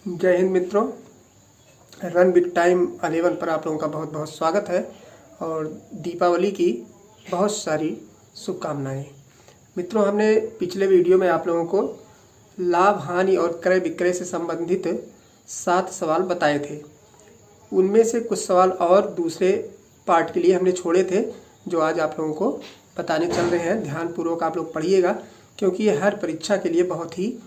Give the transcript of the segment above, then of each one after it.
जय हिंद मित्रों। Run with time 11 पर आप लोगों का बहुत बहुत स्वागत है और दीपावली की बहुत सारी शुभकामनाएं। मित्रों, हमने पिछले वीडियो में आप लोगों को लाभ, हानि और क्रय विक्रय से संबंधित 7 सवाल बताए थे। उनमें से कुछ सवाल और दूसरे पार्ट के लिए हमने छोड़े थे, जो आज आप लोगों को बताने चल रहे हैं। ध्यानपूर्वक आप लोग पढ़िएगा, क्योंकि ये हर परीक्षा के लिए बहुत ही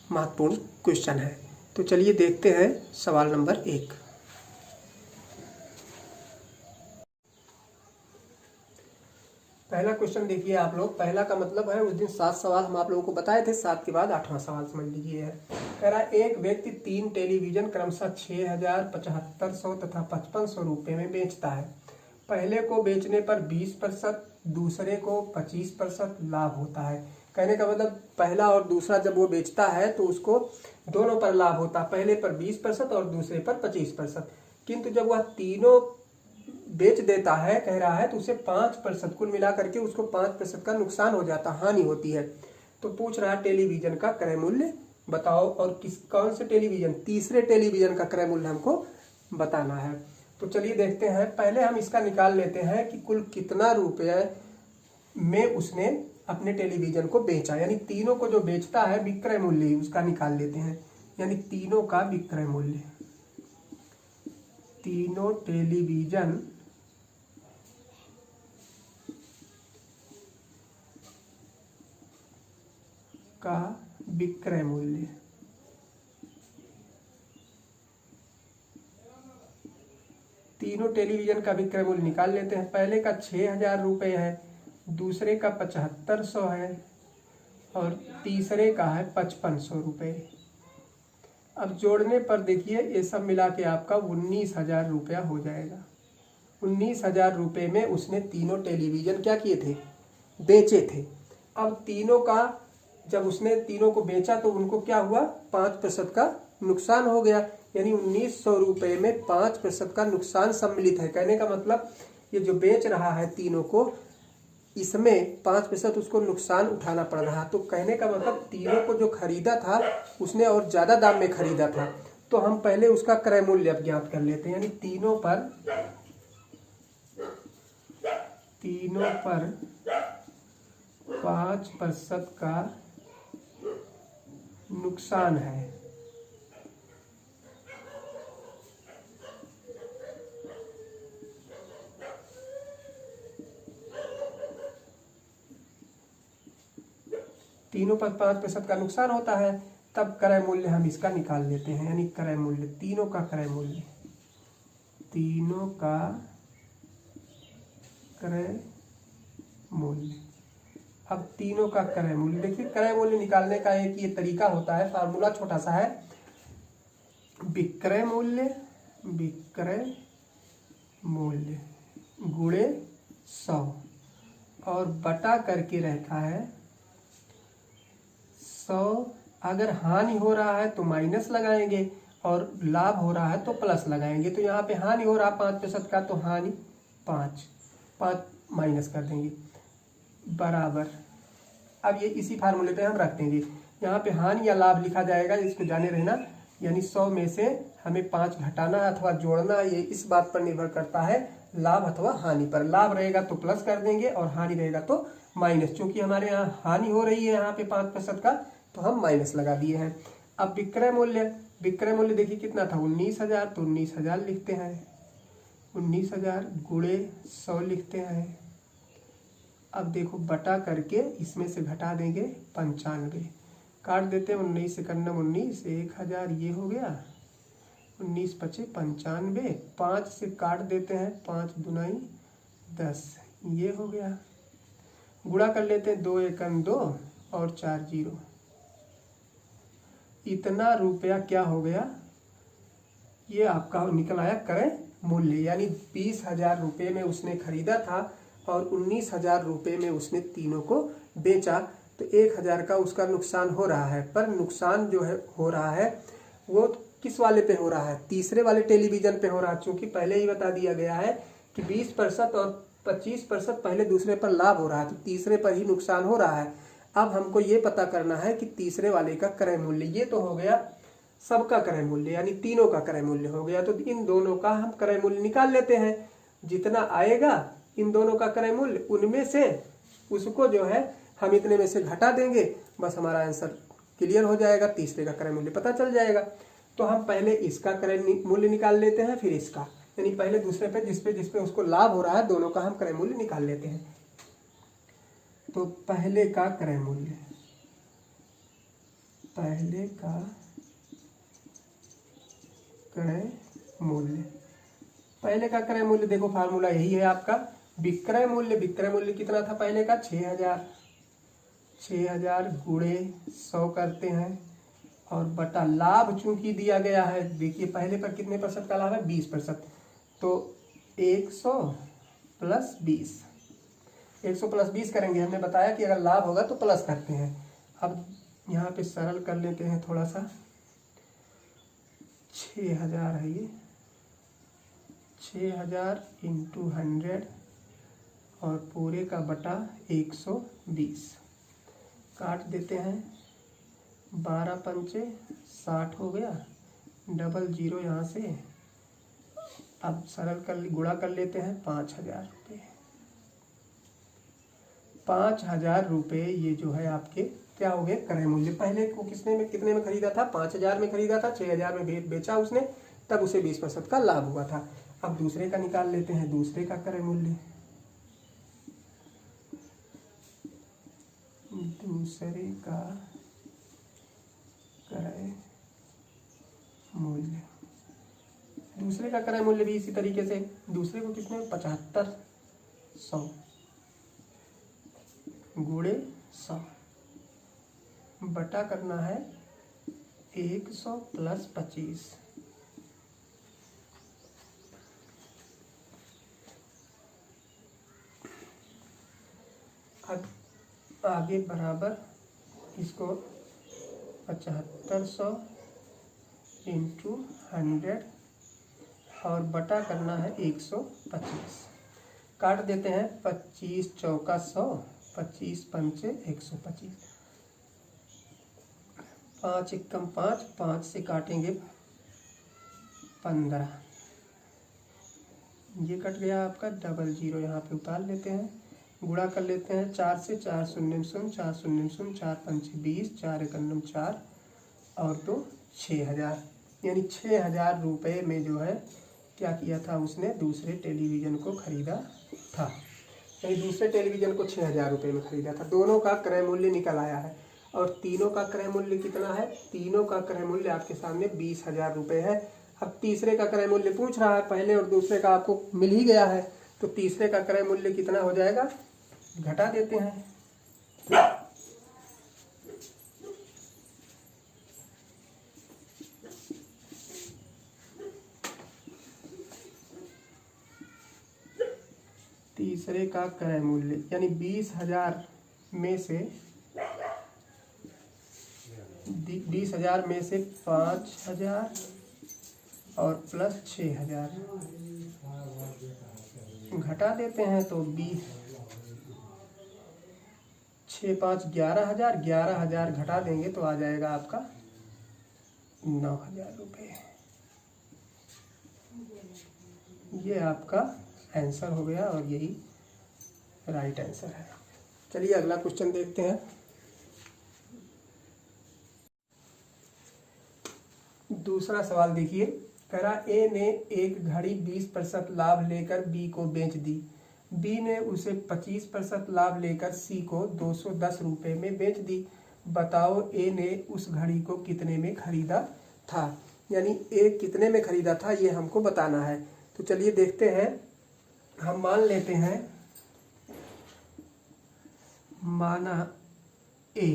महत्वपूर्ण क्वेश्चन है। तो चलिए देखते हैं सवाल नंबर 1। पहला क्वेश्चन देखिए आप लोग। पहला का मतलब है, उस दिन 7 सवाल हम आप लोगों को बताए थे, 7 के बाद 8वां सवाल समझ लीजिए। कह रहा एक व्यक्ति 3 टेलीविजन क्रमशः 6,000, 7,500 तथा 5,500 रुपये में बेचता है। पहले को बेचने पर 20%, दूसरे को 25% लाभ होता है। कहने का मतलब पहला और दूसरा जब वो बेचता है तो उसको दोनों पर लाभ होता है, पहले पर 20% और दूसरे पर 25%। किंतु जब वह तीनों बेच देता है, कह रहा है, तो उसे 5%, कुल मिला करके उसको 5% का नुकसान हो जाता, हानि होती है। तो पूछ रहा टेलीविजन का क्रय मूल्य बताओ, और कौन से टेलीविजन? तीसरे टेलीविजन का क्रय मूल्य हमको बताना है। तो चलिए देखते हैं। पहले हम इसका निकाल लेते हैं कि कुल कितना रुपये में उसने अपने टेलीविजन को बेचा, यानी तीनों को जो बेचता है विक्रय मूल्य उसका निकाल लेते हैं, यानी तीनों का विक्रय मूल्य। तीनों टेलीविजन का विक्रय मूल्य। तीनों टेलीविजन का विक्रय मूल्य निकाल लेते हैं। पहले का 6,000 रुपये है, दूसरे का 7,500 है और तीसरे का है 5,500 रुपये। अब जोड़ने पर देखिए ये सब मिला के आपका 19,000 रुपया हो जाएगा। 19,000 रुपये में उसने तीनों टेलीविजन क्या किए थे? बेचे थे। अब तीनों का जब उसने तीनों को बेचा तो उनको क्या हुआ? 5% का नुकसान हो गया, यानी 1,900 रुपये में 5% का नुकसान सम्मिलित है। कहने का मतलब ये जो बेच रहा है तीनों को, इसमें 5% उसको नुकसान उठाना पड़ रहा। तो कहने का मतलब तीनों को जो खरीदा था उसने और ज़्यादा दाम में खरीदा था। तो हम पहले उसका क्रय मूल्य अब ज्ञात कर लेते हैं, यानी तीनों पर 5% का नुकसान है। तीनों पर 5% का नुकसान होता है, तब क्रय मूल्य हम इसका निकाल लेते हैं, यानी क्रय मूल्य, तीनों का क्रय मूल्य। तीनों का क्रय मूल्य। अब तीनों का क्रय मूल्य देखिए, क्रय मूल्य निकालने का एक ये तरीका होता है, फार्मूला छोटा सा है। विक्रय मूल्य गुणे 100 और बटा करके रहता है 100। अगर हानि हो रहा है तो माइनस लगाएंगे और लाभ हो रहा है तो प्लस लगाएंगे। तो यहाँ पे हानि हो रहा है 5% का, तो हानि 5 माइनस कर देंगे, बराबर। अब ये इसी फार्मूले पे हम रख देंगे। यहाँ पे हानि या लाभ लिखा जाएगा, इसको जाने रहना। यानी 100 में से हमें 5 घटाना अथवा जोड़ना, ये इस बात पर निर्भर करता है, लाभ अथवा हानि पर। लाभ रहेगा तो प्लस कर देंगे और हानि रहेगा तो माइनस। चूंकि हमारे यहाँ हानि हो रही है यहाँ पे 5% का, तो हम माइनस लगा दिए हैं। अब विक्रय मूल्य देखिए कितना था? 19,000। तो 19,000 लिखते हैं, 19,000 गुणे 100 लिखते हैं। अब देखो बटा करके इसमें से घटा देंगे 95, काट देते हैं 19 से 19, 1,000 ये हो गया, 19 पचे 95, 5 से काट देते हैं, 5 दूनाई 10 ये हो गया। गुणा कर लेते हैं, 2 एकम 2 और 4 0। इतना रुपया क्या हो गया? ये आपका निकल आया क्रय मूल्य। यानी 20,000 रुपये में उसने खरीदा था और 19,000 रुपये में उसने तीनों को बेचा, तो 1,000 का उसका नुकसान हो रहा है। पर नुकसान जो है हो रहा है वो किस वाले पे हो रहा है? तीसरे वाले टेलीविजन पे हो रहा है, क्योंकि पहले ही बता दिया गया है कि 20% और 25% पहले दूसरे पर लाभ हो रहा है, तो तीसरे पर ही नुकसान हो रहा है। अब हमको ये पता करना है कि तीसरे वाले का क्रय मूल्य। ये तो हो गया सबका क्रय मूल्य यानी तीनों का क्रय मूल्य हो गया। तो इन दोनों का हम क्रय मूल्य निकाल लेते हैं। जितना आएगा इन दोनों का क्रय मूल्य, उनमें से उसको जो है हम इतने में से घटा देंगे, बस हमारा आंसर क्लियर हो जाएगा, तीसरे का क्रय मूल्य पता चल जाएगा। तो हम पहले इसका क्रय मूल्य निकाल लेते हैं, फिर इसका, यानी पहले दूसरे पे जिसपे उसको लाभ हो रहा है दोनों का हम क्रय मूल्य निकाल लेते हैं। तो पहले का क्रय मूल्य, पहले का क्रय मूल्य, पहले का क्रय मूल्य देखो फार्मूला यही है आपका, विक्रय मूल्य। विक्रय मूल्य कितना था पहले का? 6000। 6000 गुणे 100 करते हैं और बटा लाभ चूंकि दिया गया है, देखिए पहले पर कितने % का लाभ है? 20%। तो 100 प्लस 20, 100 प्लस 20 करेंगे। हमने बताया कि अगर लाभ होगा तो प्लस करते हैं। अब यहाँ पे सरल कर लेते हैं थोड़ा सा। 6000 है ये, 6000 इंटू 100 और पूरे का बटा 120 काट देते हैं। 12 पंचे 60 हो गया, डबल जीरो यहाँ से। अब सरल कर गुणा कर लेते हैं 5000 रुपये। 5000 रुपये ये जो है आपके क्या हो गए? क्रय मूल्य। पहले को कितने में खरीदा था? 5000 में खरीदा था, 6000 में बेचा उसने, तब उसे 20% का लाभ हुआ था। अब दूसरे का निकाल लेते हैं, दूसरे का क्रय मूल्य। दूसरे का क्रय मूल्य, दूसरे का क्रय मूल्य भी इसी तरीके से, दूसरे को किसने? 7500 गुणे 100 बटा करना है 100 प्लस 25। अब आगे बराबर इसको 7500 इंटू 100 और बटा करना है 125। काट देते हैं, 25 चौका 100, 25 पंचे 125, 5 एकम 5, 5 से काटेंगे 15, ये कट गया आपका। डबल जीरो यहाँ पे उतार लेते हैं, गुणा कर लेते हैं 4 से, 4 शून्य शून्य, 4 शून्य शून्य, 4 पंचे 20, 4 एकम 4 और 2 6000, यानी 6000 रुपये में जो है क्या किया था उसने? दूसरे टेलीविज़न को खरीदा था, यानी दूसरे टेलीविज़न को 6000 रुपये में खरीदा था। दोनों का क्रय मूल्य निकल आया है। और तीनों का क्रय मूल्य कितना है? तीनों का क्रय मूल्य आपके सामने 20,000 रुपये है। अब तीसरे का क्रय मूल्य पूछ रहा है, पहले और दूसरे का आपको मिल ही गया है, तो तीसरे का क्रय मूल्य कितना हो जाएगा? घटा देते हैं। तीसरे का क्रय मूल्य यानी 20,000 में से 5,000 और प्लस 6,000 घटा देते हैं तो 20, 6 5 11,000, 11,000 घटा देंगे तो आ जाएगा आपका 9,000 रुपये। ये आपका आंसर हो गया और यही राइट आंसर है। चलिए अगला क्वेश्चन देखते हैं। दूसरा सवाल देखिए, कह रहा ए ने एक घड़ी 20% लाभ लेकर बी को बेच दी। बी ने उसे 25% लाभ लेकर सी को 210 रुपये में बेच दी। बताओ ए ने उस घड़ी को कितने में खरीदा था, यानी ए कितने में खरीदा था ये हमको बताना है। तो चलिए देखते हैं। हम मान लेते हैं, माना ए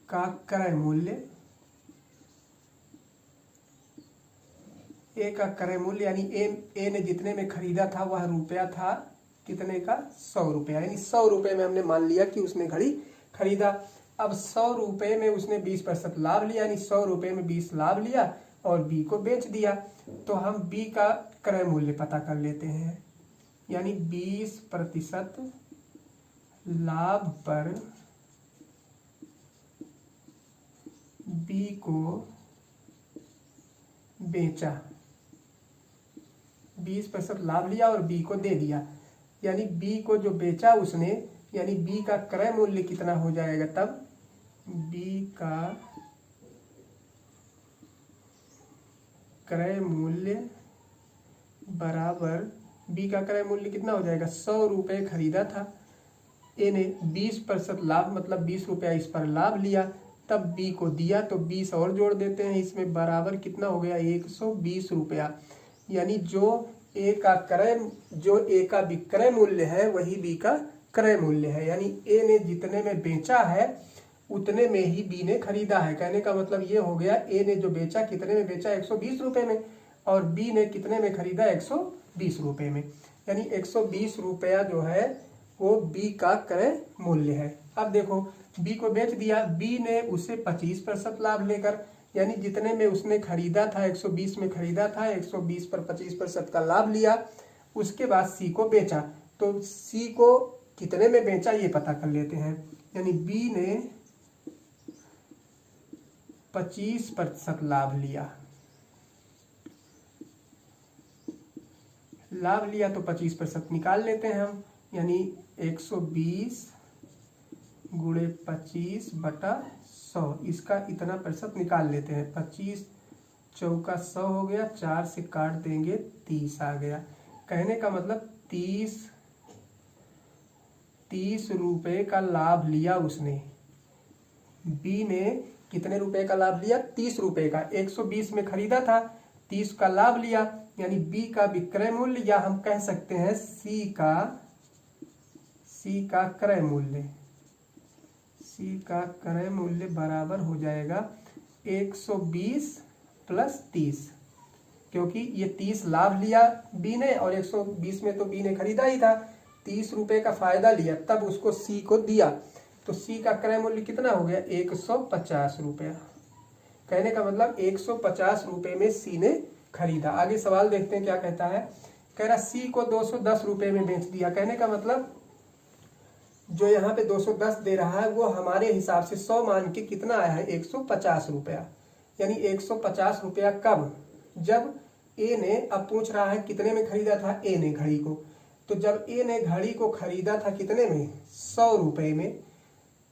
का क्रय मूल्य, ए का क्रय मूल्य यानी ए ने जितने में खरीदा था वह रुपया था कितने का? 100 रुपया, यानी 100 रुपये में हमने मान लिया कि उसने घड़ी खरीदा। अब 100 रुपये में उसने 20% लाभ लिया, यानी 100 रुपये में 20 लाभ लिया और बी को बेच दिया। तो हम बी का क्रय मूल्य पता कर लेते हैं, यानी 20% लाभ पर बी को बेचा, 20% लाभ लिया और बी को दे दिया, यानी बी को जो बेचा उसने, यानी बी का क्रय मूल्य कितना हो जाएगा, तब बी का क्रय मूल्य बराबर, बी का क्रय मूल्य कितना हो जाएगा, 100 रुपये खरीदा था, ए ने 20% लाभ मतलब 20 रुपया इस पर लाभ लिया, तब बी को दिया, तो 20 और जोड़ देते हैं इसमें, बराबर कितना हो गया, 120 रुपया। यानी जो ए का विक्रय मूल्य है वही बी का क्रय मूल्य है, यानी ए ने जितने में बेचा है उतने में ही बी ने खरीदा है। कहने का मतलब ये हो गया, ए ने जो बेचा कितने में बेचा, 120 रुपये में, और बी ने कितने में खरीदा, 120 रुपये में, यानी 120 रुपया जो है वो बी का क्रय मूल्य है। अब देखो बी को बेच दिया, बी ने उसे 25% लाभ लेकर, यानी जितने में उसने खरीदा था 120 में खरीदा था, 120 पर 25% का लाभ लिया, उसके बाद सी को बेचा, तो सी को कितने में बेचा ये पता कर लेते हैं। यानी बी ने 25% लाभ लिया, तो 25% निकाल लेते हैं हम, यानी 120 गुणे 25 बटा 100, इसका इतना प्रतिशत निकाल लेते हैं। 25 चौका 100 हो गया, 4 से काट देंगे 30 आ गया। कहने का मतलब 30 रुपये का लाभ लिया उसने, बी ने कितने रुपए का लाभ लिया, 30 रुपये का, 120 में खरीदा था, 30 का लाभ लिया, यानी बी का विक्रय मूल्य, या हम कह सकते हैं सी का क्रय मूल्य, सी का क्रय मूल्य बराबर हो जाएगा 120 प्लस 30, क्योंकि ये 30 लाभ लिया बी ने और 120 में तो बी ने खरीदा ही था, 30 रुपये का फायदा लिया, तब उसको सी को दिया, तो सी का क्रय मूल्य कितना हो गया, 150 रुपया। कहने का मतलब 150 रुपये में सी ने खरीदा। आगे सवाल देखते हैं क्या कहता है। कह रहा सी को 210 रुपये में बेच दिया। कहने का मतलब जो यहाँ पे 210 दे रहा है वो हमारे हिसाब से 100 मान के कितना आया है, 150 रुपया, यानी 150 रुपया कब, जब ए ने, अब पूछ रहा है कितने में खरीदा था ए ने घड़ी को, तो जब ए ने घड़ी को खरीदा था कितने में, 100 रुपये में,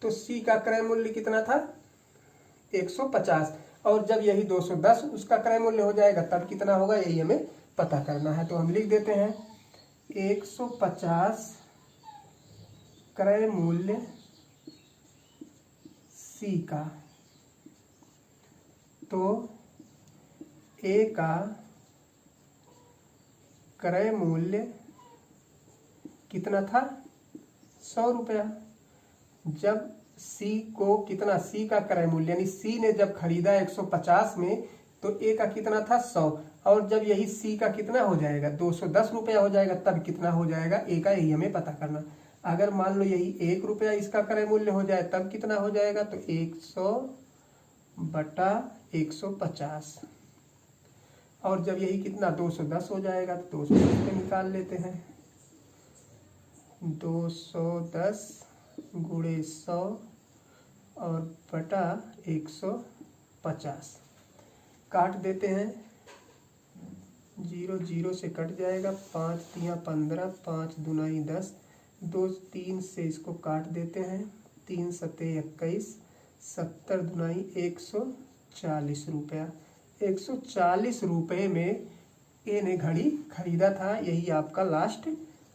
तो सी का क्रय मूल्य कितना था, 150, और जब यही 210 उसका क्रय मूल्य हो जाएगा तब कितना होगा, यही हमें पता करना है। तो हम लिख देते हैं 150 क्रय मूल्य सी का, तो ए का क्रय मूल्य कितना था, 100 रुपया। जब सी को कितना, सी का क्रय मूल्य, यानी सी ने जब खरीदा 150 में, तो ए का कितना था, 100, और जब यही सी का कितना हो जाएगा, 210 रुपया हो जाएगा, तब कितना हो जाएगा ए का, यही हमें पता करना। अगर मान लो यही 1 रुपया इसका क्रय मूल्य हो जाए तब कितना हो जाएगा, तो 100 बटा 150, और जब यही कितना 210 हो जाएगा तो 210 पे निकाल लेते हैं, 210 गुणे 100 और बटा 150, काट देते हैं, 0 0 से कट जाएगा, 5 3 15, 5 दूनी 10, 2 3 से इसको काट देते हैं, 3 7 21, 70 दूनी 140 रुपया। 140 रुपये में ए ने घड़ी खरीदा था, यही आपका लास्ट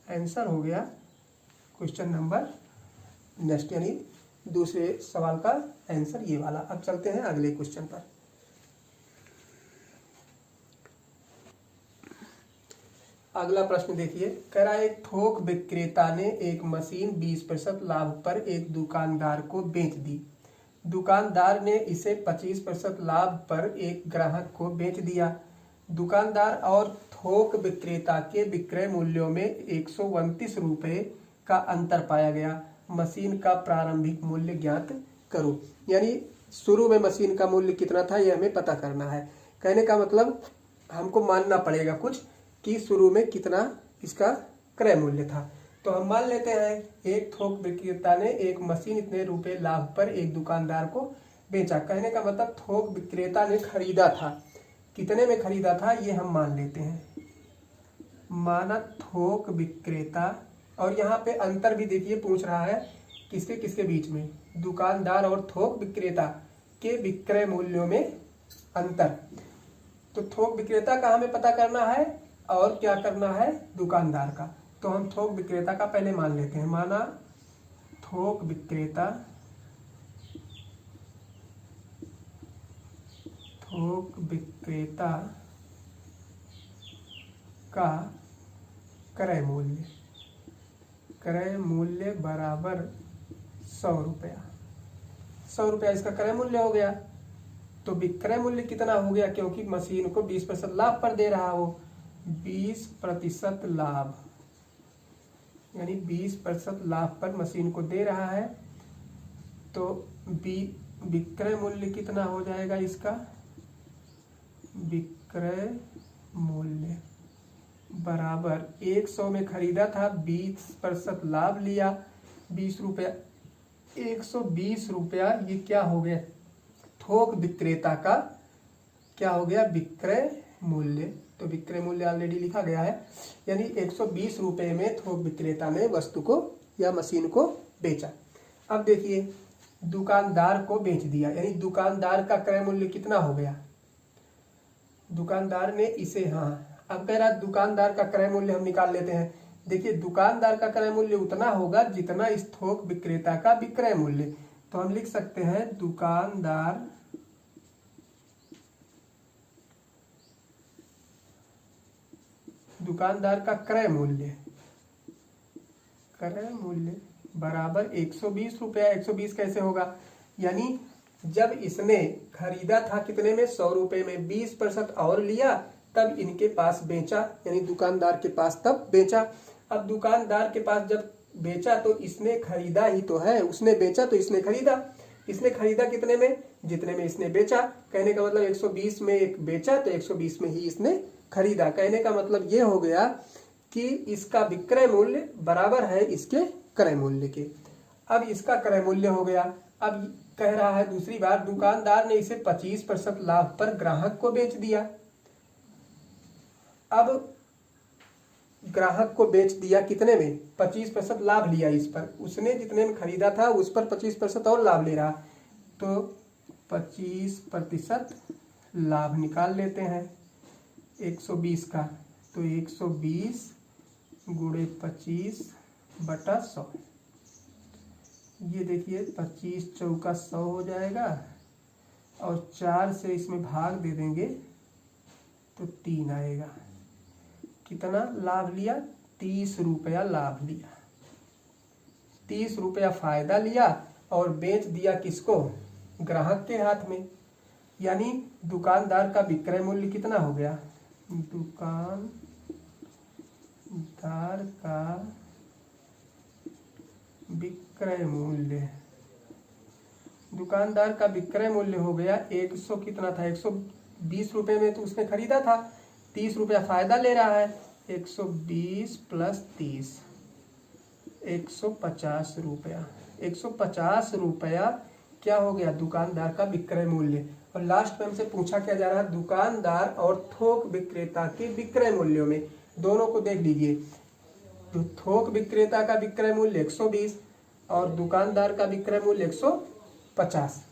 आंसर हो गया क्वेश्चन नंबर नेक्स्ट, यानी दूसरे सवाल का आंसर ये वाला। अब चलते हैं अगले क्वेश्चन पर। अगला प्रश्न देखिए, कह रहा है एक थोक विक्रेता ने एक मशीन 20% लाभ पर एक दुकानदार को बेच दी। दुकानदार ने इसे 25% लाभ पर एक ग्राहक को बेच दिया। दुकानदार और थोक विक्रेता के विक्रय मूल्यों में 129 रुपये का अंतर पाया गया। मशीन का प्रारंभिक मूल्य ज्ञात करो। यानी शुरू में मशीन का मूल्य कितना था ये हमें पता करना है। कहने का मतलब हमको मानना पड़ेगा कुछ कि शुरू में कितना इसका क्रय मूल्य था। तो हम मान लेते हैं एक थोक विक्रेता ने एक मशीन इतने रुपए लाभ पर एक दुकानदार को बेचा। कहने का मतलब थोक विक्रेता ने खरीदा था। कितने में खरीदा था ये हम मान लेते हैं। माना थोक विक्रेता, और यहाँ पे अंतर भी देखिए पूछ रहा है किसके किसके बीच में, दुकानदार और थोक विक्रेता के विक्रय मूल्यों में अंतर। तो थोक विक्रेता का हमें पता करना है और क्या करना है, दुकानदार का। तो हम थोक विक्रेता का पहले मान लेते हैं। माना थोक विक्रेता का क्रय मूल्य बराबर 100 रुपया। 100 रुपया इसका क्रय मूल्य हो गया। तो विक्रय मूल्य कितना हो गया, क्योंकि मशीन को 20% लाभ पर दे रहा हो, 20% लाभ, यानी 20% लाभ पर मशीन को दे रहा है। तो विक्रय मूल्य कितना हो जाएगा इसका, विक्रय मूल्य बराबर 100 में खरीदा था, 20% लाभ लिया, 20 रुपया, 120 रुपया ये क्या हो गया, थोक विक्रेता का क्या हो गया, विक्रय मूल्य। तो विक्रय मूल्य ऑलरेडी लिखा गया है, यानी 120 रुपये में थोक विक्रेता ने वस्तु को या मशीन को बेचा। अब देखिए दुकानदार को बेच दिया, यानी दुकानदार का क्रय मूल्य कितना हो गया, दुकानदार ने इसे, हाँ अब कह रहा दुकानदार का क्रय मूल्य हम निकाल लेते हैं। देखिए दुकानदार का क्रय मूल्य उतना होगा जितना इस थोक विक्रेता का विक्रय मूल्य। तो हम लिख सकते हैं दुकानदार का क्रय मूल्य बराबर 120 रुपया। 120 कैसे होगा, यानी जब इसने खरीदा था कितने में, 100 रुपये में, 20% और लिया तब इनके पास बेचा, यानी दुकानदार के पास तब बेचा। अब दुकानदार के पास जब बेचा तो इसने खरीदा ही तो है, उसने बेचा तो इसने खरीदा। इसने खरीदा कितने में, जितने में इसने बेचा। कहने का मतलब 120 में एक बेचा तो 120 में ही इसने खरीदा। कहने का मतलब ये हो गया कि इसका विक्रय मूल्य बराबर है इसके क्रय मूल्य के। अब इसका क्रय मूल्य हो गया। अब कह रहा है दूसरी बार, दुकानदार ने इसे 25% लाभ पर ग्राहक को बेच दिया। अब ग्राहक को बेच दिया कितने में, 25% लाभ लिया इस पर, उसने जितने में खरीदा था उस पर 25% और लाभ ले रहा। तो 25% लाभ निकाल लेते हैं 120 का। तो 120 गुणे 25 बटा 100, ये देखिए 25 चौका 100 हो जाएगा, और 4 से इसमें भाग दे देंगे तो 3 आएगा। कितना लाभ लिया, 30 रुपया लाभ लिया, 30 रुपया फायदा लिया और बेच दिया किसको, ग्राहक के हाथ में। यानी दुकानदार का विक्रय मूल्य कितना हो गया, दुकानदार का विक्रय मूल्य हो गया 100, कितना था 120 रुपये में, तो उसने खरीदा था, 30 रुपया फायदा ले रहा है, 120 प्लस 30 150 रुपया। 150 रुपया क्या हो गया, दुकानदार का विक्रय मूल्य। और लास्ट में हमसे पूछा क्या जा रहा है, दुकानदार और थोक विक्रेता के विक्रय मूल्यों में, दोनों को देख लीजिए। तो थोक विक्रेता का विक्रय मूल्य 120 और दुकानदार का विक्रय मूल्य 150।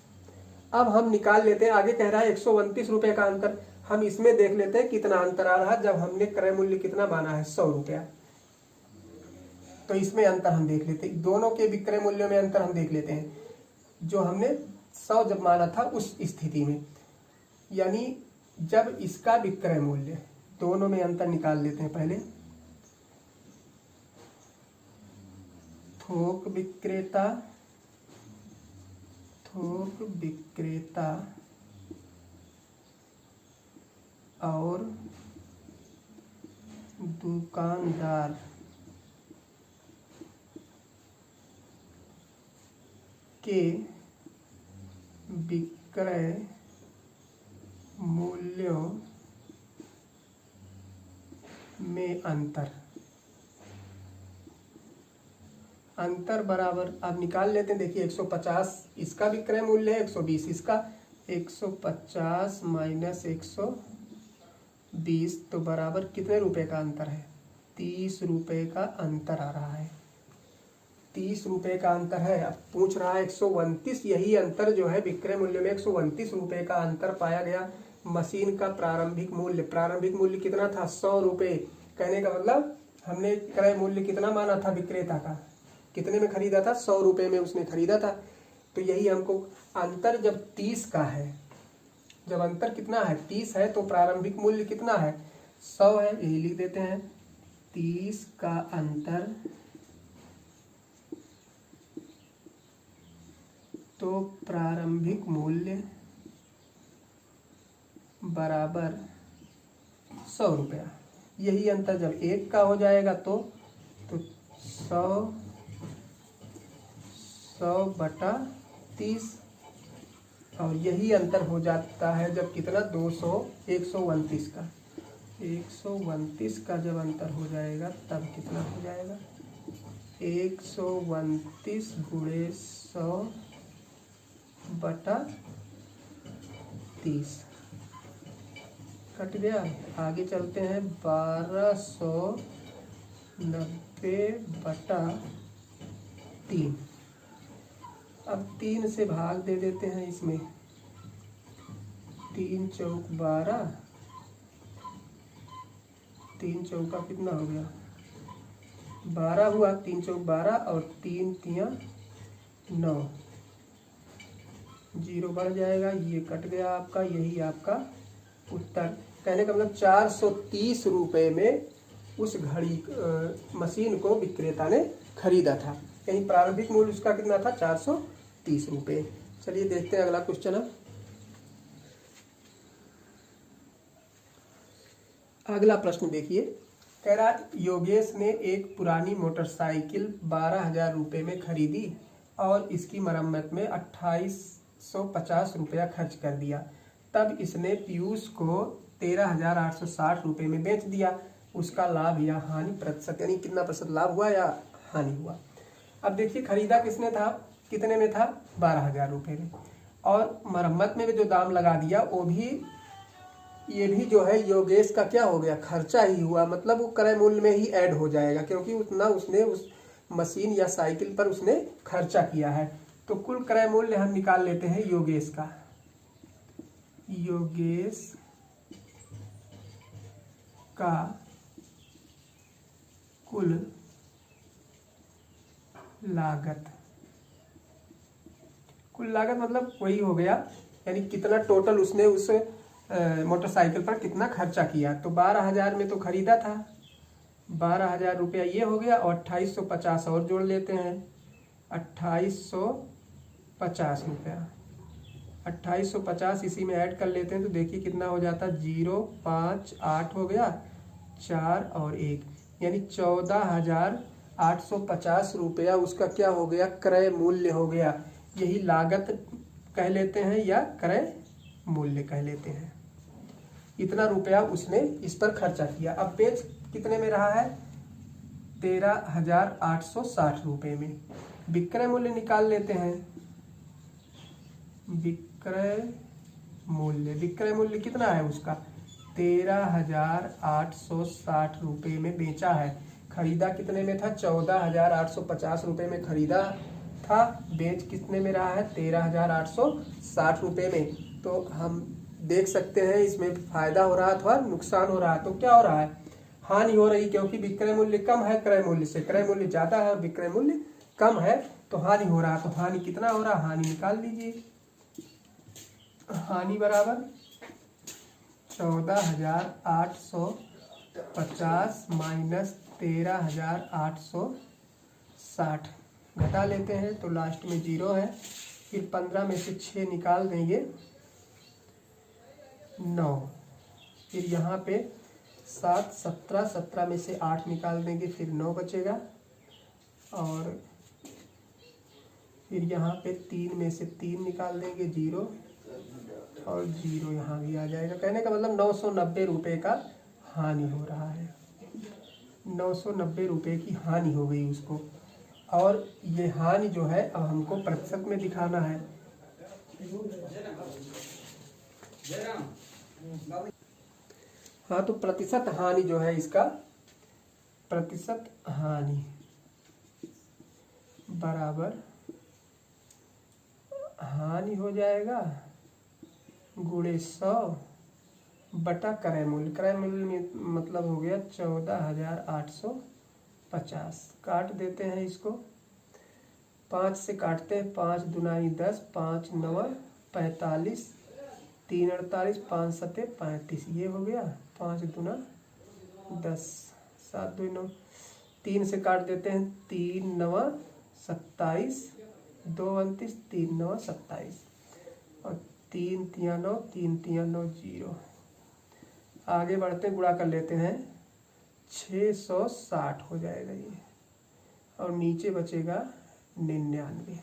अब हम निकाल लेते हैं, आगे कह रहा है 129 रुपये का अंतर। हम इसमें देख लेते हैं कितना अंतर आ रहा है, जब हमने क्रय मूल्य कितना माना है 100 रुपया। तो इसमें अंतर हम देख लेते हैं, दोनों के विक्रय मूल्यों में अंतर हम देख लेते हैं, जो हमने 100 जब माना था उस स्थिति में। यानी जब इसका विक्रय मूल्य, दोनों में अंतर निकाल लेते हैं पहले। थोक विक्रेता और दुकानदार के विक्रय मूल्यों में अंतर। अंतर बराबर, अब निकाल लेते हैं। देखिए 150 इसका विक्रय मूल्य है, 120 इसका, 150 माइनस 120 तो बराबर कितने रुपए का अंतर है? 30 रुपए का अंतर आ रहा है। 30 रुपए का अंतर है। अब पूछ रहा है 129, यही अंतर जो है विक्रय मूल्य में 129 रुपए का अंतर पाया गया। मशीन का प्रारंभिक मूल्य कितना था? 100 रुपये। कहने का मतलब हमने क्रय मूल्य कितना माना था विक्रेता का? कितने में खरीदा था? 100 रुपये में उसने खरीदा था। तो यही हमको अंतर जब 30 का है, जब अंतर कितना है? 30 है, तो प्रारंभिक मूल्य कितना है? 100 है, यही लिख देते हैं। 30 का अंतर तो प्रारंभिक मूल्य बराबर 100 रुपया। यही अंतर जब 1 का हो जाएगा तो 100 बटा 30, और यही अंतर हो जाता है जब कितना? 129 का। 129 का जब अंतर हो जाएगा तब कितना हो जाएगा? 129 गुणे 100 बटा 30 कट गया। आगे चलते हैं। 1290 बटा 3। अब 3 से भाग दे देते हैं इसमें। 3 चौक 12, 3 चौका कितना हो गया? 12 हुआ। 3 चौक 12 और 3 तियां 9, 0 बढ़ जाएगा, ये कट गया आपका। यही आपका उत्तर। कहने का मतलब 430 रुपये में उस घड़ी मशीन को विक्रेता ने खरीदा था। यानी प्रारंभिक मूल्य उसका कितना था? 430 रुपये। चलिए देखते हैं अगला क्वेश्चन। अब अगला प्रश्न देखिए। कह रहा योगेश ने एक पुरानी मोटरसाइकिल 12,000 रुपये में खरीदी और इसकी मरम्मत में 2850 रुपया खर्च कर दिया। तब इसने पीयूष को 13,860 रुपये में बेच दिया। उसका लाभ या हानि प्रतिशत, यानी कितना प्रतिशत लाभ हुआ या हानि हुआ। अब देखिए खरीदा किसने था? कितने में था? 12,000 रुपये में। और मरम्मत में भी जो दाम लगा दिया वो भी, ये भी जो है योगेश का क्या हो गया? खर्चा ही हुआ। मतलब वो क्रय मूल्य में ही ऐड हो जाएगा, क्योंकि उतना उसने उस मशीन या साइकिल पर उसने खर्चा किया है। तो कुल क्रय मूल्य हम निकाल लेते हैं योगेश का। योगेश का कुल लागत, कुल लागत मतलब वही हो गया, यानी कितना टोटल उसने उस मोटरसाइकिल पर कितना खर्चा किया। तो 12,000 में तो खरीदा था, 12,000 रुपया ये हो गया, और 2850 और जोड़ लेते हैं। 2850 रुपया, 2850 इसी में ऐड कर लेते हैं तो देखिए कितना हो जाता है। 0, 5, 8 हो गया, 4 और 1, यानी 14,850 रुपया उसका क्या हो गया? क्रय मूल्य हो गया। यही लागत कह लेते हैं या क्रय मूल्य कह लेते हैं। इतना रुपया उसने इस पर खर्चा किया। अब बेच कितने में रहा है? 13,860 रुपये में। विक्रय मूल्य निकाल लेते हैं। विक्रय मूल्य कितना है उसका? 13,860 रुपये में बेचा है। खरीदा कितने में था? 14,850 रुपये में खरीदा था। बेच कितने में रहा है? 13,860 रुपये में। तो हम देख सकते हैं इसमें फायदा हो रहा है अथवा नुकसान हो रहा है। तो क्या हो रहा है? हानि हो रही, क्योंकि विक्रय मूल्य कम है क्रय मूल्य से। क्रय मूल्य ज्यादा है और विक्रय मूल्य कम है, तो हानि हो रहा है। तो हानि कितना हो रहा है? हानि निकाल दीजिए। हानि बराबर 14,850 माइनस 13,860 घटा लेते हैं तो लास्ट में 0 है। फिर 15 में से 6 निकाल देंगे, 9। फिर यहाँ पे 7, 17, 17 में से 8 निकाल देंगे, फिर 9 बचेगा। और फिर यहाँ पे 3 में से 3 निकाल देंगे, 0 और 0 यहाँ भी आ जाएगा। कहने का मतलब 990 रुपये का हानि हो रहा है। 990 रुपये की हानि हो गई उसको। और ये हानि जो है अब हमको प्रतिशत में दिखाना है। हाँ, तो प्रतिशत हानि जो है इसका, प्रतिशत हानि बराबर हानि हो जाएगा गुणे 100 बटा क्रय मूल्य। क्रय मूल्य में मतलब हो गया 14,850। काट देते हैं इसको, 5 से काटते हैं, 5 दूनी 10, 5 9 45, 3 48, 5 7 35, ये हो गया 5 दूना 10, 7 2 9, 3 से काट देते हैं, 3 9 27, 2 29, 3 9 27 और 3 3 9, 3 3 9 0। आगे बढ़ते गुणा कर लेते हैं, 660 हो जाएगा ये, और नीचे बचेगा 99।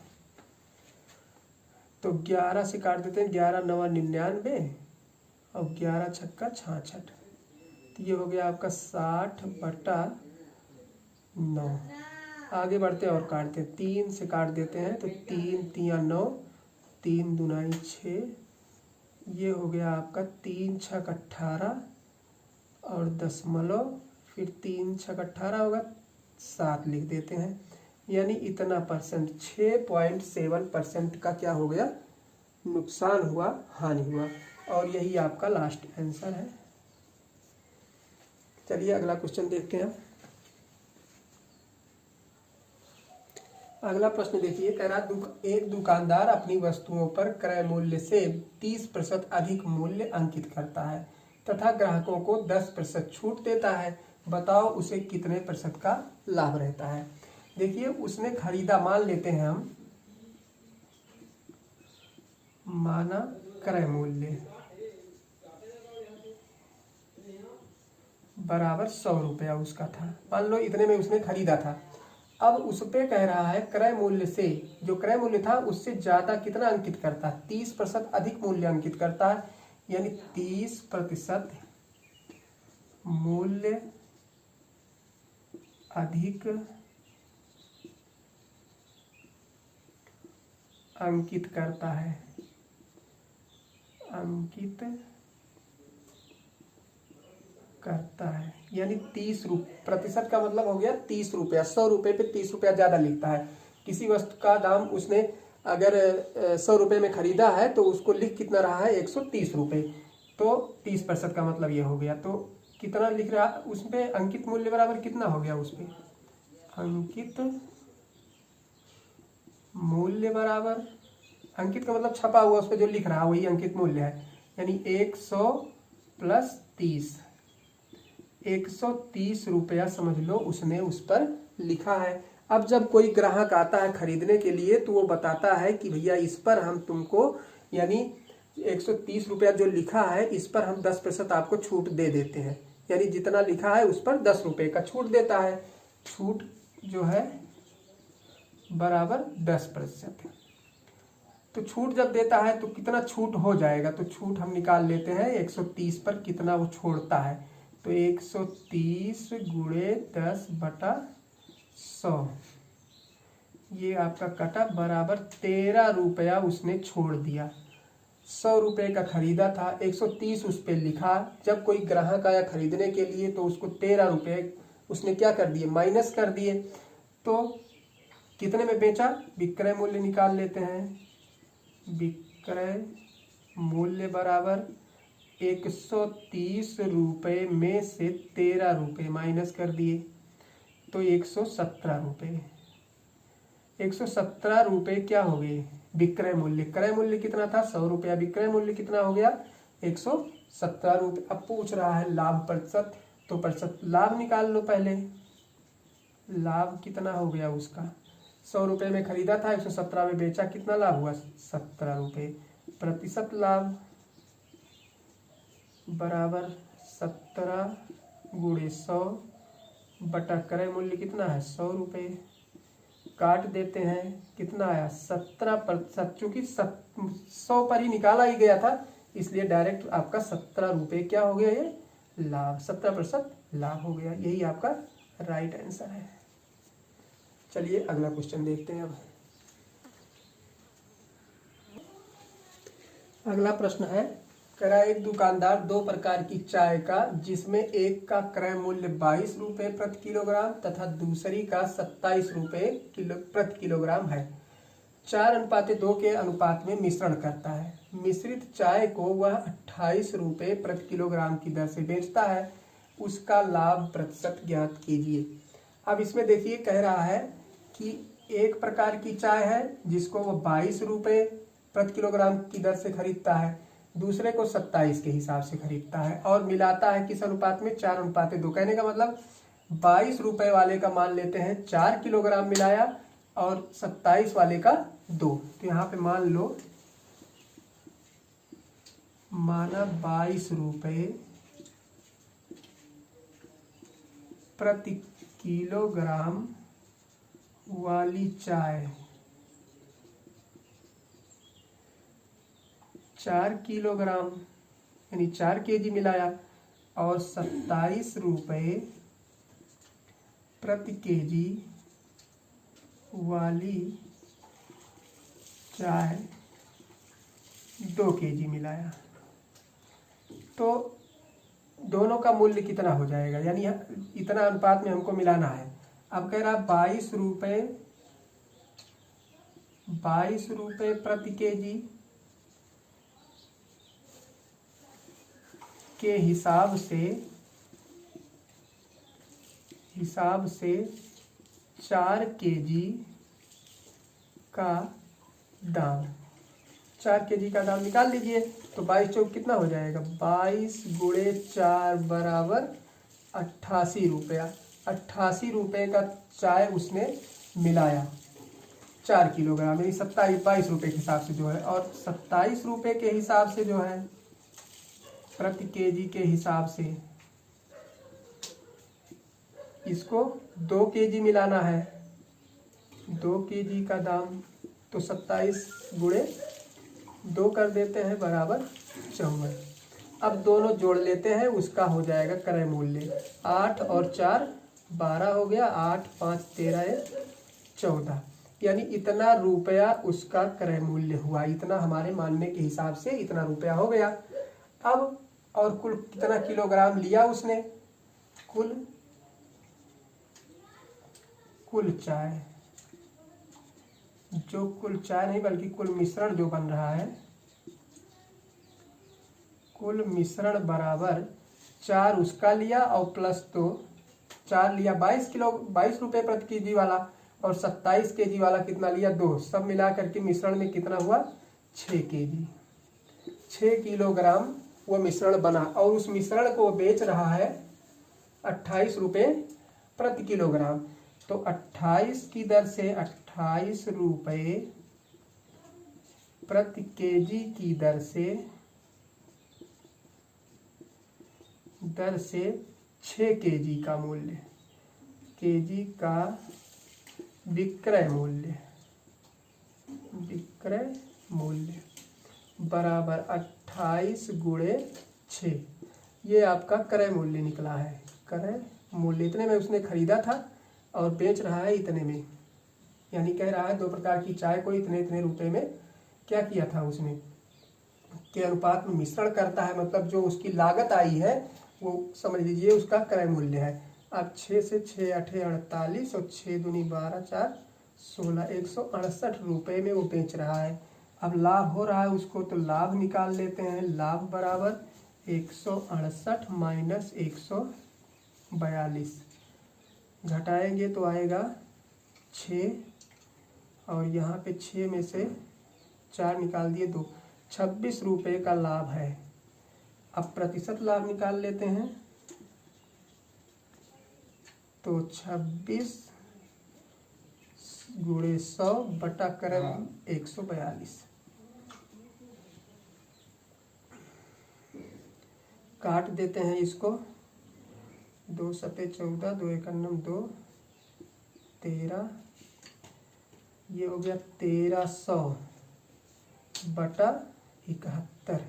तो 11 से काट देते हैं, 11 9 99 और 11 छक्का 66, तो ये हो गया आपका 60 बटा 9। आगे बढ़ते और काटते हैं, 3 से काट देते हैं, तो 3 3 9, 3 दूनी 6, ये हो गया आपका 3 छक 18 और दशमलव, फिर 3 छक 18 होगा, 7 लिख देते हैं, यानी इतना परसेंट 6.7% का क्या हो गया, नुकसान हुआ, हानि हुआ। और यही आपका लास्ट आंसर है। चलिए अगला क्वेश्चन देखते हैं। अगला प्रश्न देखिए, कह रहा एक दुकानदार अपनी वस्तुओं पर क्रय मूल्य से 30% अधिक मूल्य अंकित करता है तथा ग्राहकों को 10% छूट देता है। बताओ उसे कितने प्रतिशत का लाभ रहता है। देखिए, उसने खरीदा, मान लेते हैं हम, माना क्रय मूल्य बराबर 100 रुपया उसका था, मान लो इतने में उसने खरीदा था। अब उस पे कह रहा है क्रय मूल्य से, जो क्रय मूल्य था उससे ज्यादा कितना अंकित करता है, 30% अधिक मूल्य अंकित करता है, यानी 30% मूल्य अधिक अंकित करता है, अंकित करता है, यानी 30% का मतलब हो गया 30 रुपया। 100 रुपये पे 30 रुपया ज़्यादा लिखता है। किसी वस्तु का दाम उसने अगर 100 रुपये में खरीदा है तो उसको लिख कितना रहा है, 130 रुपये, तो 30% का मतलब ये हो गया। तो कितना लिख रहा, उसमें अंकित मूल्य बराबर कितना हो गया, उसमें अंकित मूल्य बराबर, अंकित का मतलब छपा हुआ, उस पर जो लिख रहा है वही अंकित मूल्य है, यानी 100 प्लस 30, 130 रुपया समझ लो उसने उस पर लिखा है। अब जब कोई ग्राहक आता है खरीदने के लिए तो वो बताता है कि भैया इस पर हम तुमको, यानी 130 रुपया जो लिखा है इस पर हम 10% आपको छूट दे देते हैं, यानी जितना लिखा है उस पर 10 रुपये का छूट देता है। छूट जो है बराबर 10%। तो छूट जब देता है तो कितना छूट हो जाएगा, तो छूट हम निकाल लेते हैं, 130 पर कितना वो छोड़ता है, तो 130 गुणे 10 बटा 100, ये आपका कटा बराबर 13 रुपया उसने छोड़ दिया। 100 रुपये का खरीदा था, 130 उस पर लिखा। जब कोई ग्राहक आया खरीदने के लिए तो उसको 13 रुपये उसने क्या कर दिए, माइनस कर दिए। तो कितने में बेचा, विक्रय मूल्य निकाल लेते हैं। विक्रय मूल्य बराबर 130 रुपये में से 13 रुपये माइनस कर दिए तो 117 रुपये। 117 रुपये क्या हो गए, विक्रय मूल्य। क्रय मूल्य कितना था, 100 रुपया, विक्रय मूल्य कितना हो गया, 117 रुपये। अब पूछ रहा है लाभ प्रतिशत, तो प्रतिशत लाभ निकाल लो पहले। लाभ कितना हो गया उसका, 100 रुपये में खरीदा था, 117 में बेचा, कितना लाभ हुआ, 17 रुपये। प्रतिशत लाभ बराबर 17 गुणे 100 बटा क्रय मूल्य कितना है, 100 रुपये। काट देते हैं, कितना आया, 17%। चूंकि 100 पर ही निकाला ही गया था इसलिए डायरेक्ट आपका 17 रुपये क्या हो गया, ये लाभ, 17% लाभ हो गया। यही आपका राइट आंसर है। चलिए अगला क्वेश्चन देखते हैं। अब अगला प्रश्न है, कह रहा है एक दुकानदार दो प्रकार की चाय का, जिसमें एक का क्रय मूल्य 22 रुपये प्रति किलोग्राम तथा दूसरी का 27 रुपये प्रति किलोग्राम है, 4:2 के अनुपात में मिश्रण करता है। मिश्रित चाय को वह 28 रुपये प्रति किलोग्राम की दर से बेचता है, उसका लाभ प्रतिशत ज्ञात कीजिए। अब इसमें देखिए कह रहा है कि एक प्रकार की चाय है जिसको वो 22 रुपये प्रति किलोग्राम की दर से खरीदता है, दूसरे को 27 के हिसाब से खरीदता है और मिलाता है किस अनुपात में, 4:2। कहने का मतलब 22 रुपये वाले का मान लेते हैं 4 किलोग्राम मिलाया और 27 वाले का 2। तो यहाँ पे मान लो माना 22 रुपये प्रति किलोग्राम वाली चाय 4 किलोग्राम यानी 4 केजी मिलाया और 27 रुपये प्रति केजी वाली चाय 2 केजी मिलाया, तो दोनों का मूल्य कितना हो जाएगा, यानी इतना अनुपात में हमको मिलाना है। अब कह रहा 22 रुपये प्रति केजी के हिसाब से 4 केजी का दाम, 4 केजी का दाम निकाल लीजिए। तो 22 चौक कितना हो जाएगा, 22 गुणे 4 बराबर 88 रुपया। 88 रुपये का चाय उसने मिलाया 4 किलोग्राम, यानी 22 रुपये के हिसाब से जो है, और 27 रुपये के हिसाब से जो है प्रति केजी के हिसाब से इसको 2 केजी मिलाना है, 2 केजी का दाम, तो 27 गुणे 2 कर देते हैं बराबर 54। अब दोनों जोड़ लेते हैं, उसका हो जाएगा क्रय मूल्य। 8 और 4 12 हो गया, 8 5 13 14, यानी इतना रुपया उसका क्रय मूल्य हुआ। इतना हमारे मानने के हिसाब से इतना रुपया हो गया। अब और कुल कितना किलोग्राम लिया उसने, कुल चाय, जो कुल चाय नहीं बल्कि कुल मिश्रण जो बन रहा है, कुल मिश्रण बराबर 4 उसका लिया और प्लस 2, 4 लिया 22 रुपये प्रति केजी वाला, और 27 केजी वाला कितना लिया, 2, सब मिला करके मिश्रण में कितना हुआ, 6 केजी, 6 किलोग्राम वो मिश्रण बना, और उस मिश्रण को बेच रहा है 28 रुपये प्रति किलोग्राम। तो 28 की दर से 28 रुपये प्रति केजी की दर से 6 केजी का मूल्य, केजी का विक्रय मूल्य बराबर 28 गुणे 6, ये आपका क्रय मूल्य निकला है। क्रय मूल्य इतने में उसने खरीदा था और बेच रहा है इतने में, यानी कह रहा है 2 प्रकार की चाय को इतने इतने रुपए में क्या किया था उसने, के अनुपात में मिश्रण करता है, मतलब जो उसकी लागत आई है वो समझ लीजिए उसका क्रय मूल्य है। अब 6 से 6 8 48 और 6 दूनी 12 4 16, 168 रुपये में वो बेच रहा है। अब लाभ हो रहा है उसको, तो लाभ निकाल लेते हैं। लाभ बराबर 168 माइनस 142, घटाएंगे तो आएगा 6, और यहाँ पे 6 में से 4 निकाल दिए 2, 26 रुपये का लाभ है। अब प्रतिशत लाभ निकाल लेते हैं, तो 26 गुणे 100 बटा क्रय 142, काट देते हैं इसको, 2 सते 14, 2 एकन्नम 2, 13, ये हो गया 1300 बटा 71।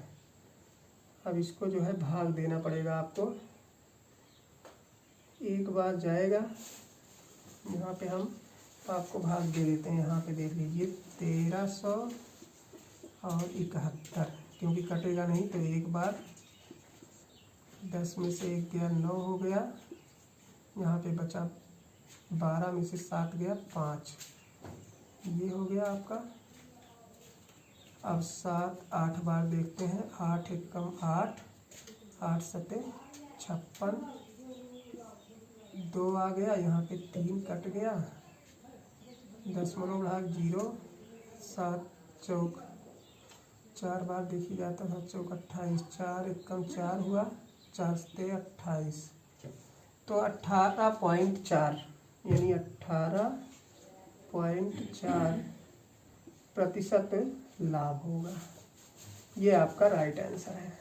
अब इसको जो है भाग देना पड़ेगा आपको, एक बार जाएगा यहाँ पे हम आपको भाग दे देते हैं। यहाँ पे देख लीजिए 1300 और 71, क्योंकि कटेगा नहीं तो एक बार 10 में से 1 गया 9 हो गया, यहाँ पे बचा 12 में से 7 गया 5, ये हो गया आपका। अब 7 8 बार देखते हैं, 8 एकम 8, 8 सते 56, 2 आ गया, यहाँ पे 3 कट गया, 0.0, 7 चौक 4 बार देखी जाता था, चौक 28, 4 एकम 4 हुआ, 4 सते 28, तो 18.4 यानी 18.4% लाभ होगा। ये आपका राइट आंसर है।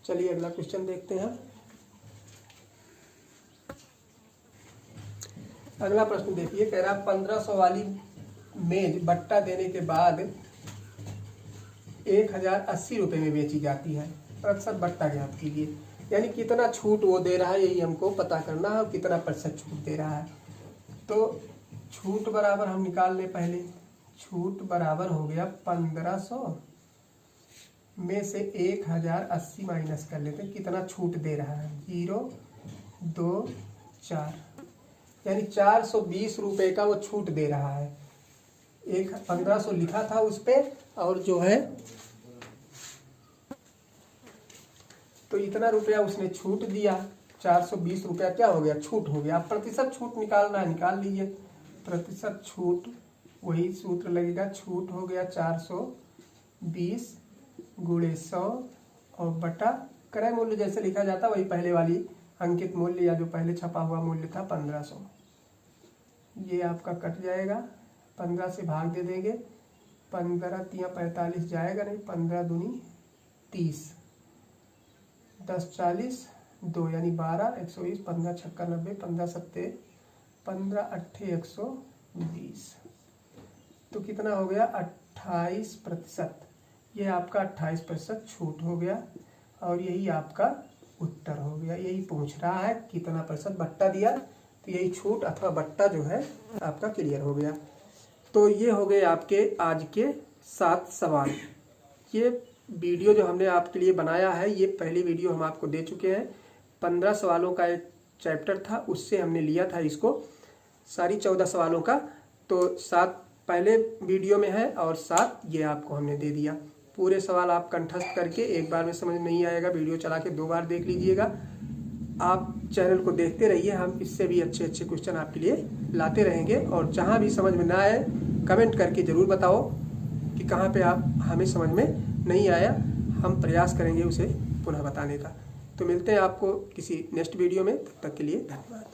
चलिए अगला क्वेश्चन देखते हैं। अगला प्रश्न देखिए, कह रहा 1500 वाली मेज बट्टा देने के बाद 1080 रुपये में बेची जाती है, प्रतिशत बट्टा ज्ञात कीजिए। यानी कितना छूट वो दे रहा है, यही हमको पता करना है, और कितना प्रतिशत छूट दे रहा है। तो छूट बराबर हम निकाल लें पहले, छूट बराबर हो गया 1500 में से 1080 माइनस कर लेते हैं, कितना छूट दे रहा है, 0.24, यानी 420 रुपये का वो छूट दे रहा है। 1500 लिखा था उस पे, और जो है तो इतना रुपया उसने छूट दिया, 420 रुपया क्या हो गया, छूट हो गया। प्रतिशत छूट निकालना है, निकाल लीजिए। प्रतिशत छूट वही सूत्र लगेगा, छूट हो गया 420 गुणे 100 और बटा क्रय मूल्य जैसे लिखा जाता वही पहले वाली अंकित मूल्य या जो पहले छपा हुआ मूल्य था 1500, ये आपका कट जाएगा, 15 से भाग दे देंगे, 15 तिया 45 जाएगा नहीं, 15 दूनी 30, 10 40 2 यानी 12, 120, 15 छक्का 90, 15 सत्ते 15 अट्ठे 120, तो कितना हो गया 28%। ये आपका 28% छूट हो गया, और यही आपका उत्तर हो गया। यही पूछ रहा है कितना प्रतिशत बट्टा दिया, तो यही छूट अथवा बट्टा जो है आपका क्लियर हो गया। तो ये हो गए आपके आज के 7 सवाल। ये वीडियो जो हमने आपके लिए बनाया है, ये पहली वीडियो हम आपको दे चुके हैं। 15 सवालों का एक चैप्टर था, उससे हमने लिया था इसको, सारी 14 सवालों का। तो 7 पहले वीडियो में है और 7 ये आपको हमने दे दिया। पूरे सवाल आप कंठस्थ करके, एक बार में समझ नहीं आएगा, वीडियो चला के 2 बार देख लीजिएगा। आप चैनल को देखते रहिए, हम इससे भी अच्छे अच्छे क्वेश्चन आपके लिए लाते रहेंगे। और जहाँ भी समझ में ना आए कमेंट करके ज़रूर बताओ कि कहाँ पे आप हमें समझ में नहीं आया, हम प्रयास करेंगे उसे पुनः बताने का। तो मिलते हैं आपको किसी नेक्स्ट वीडियो में, तब तक के लिए धन्यवाद।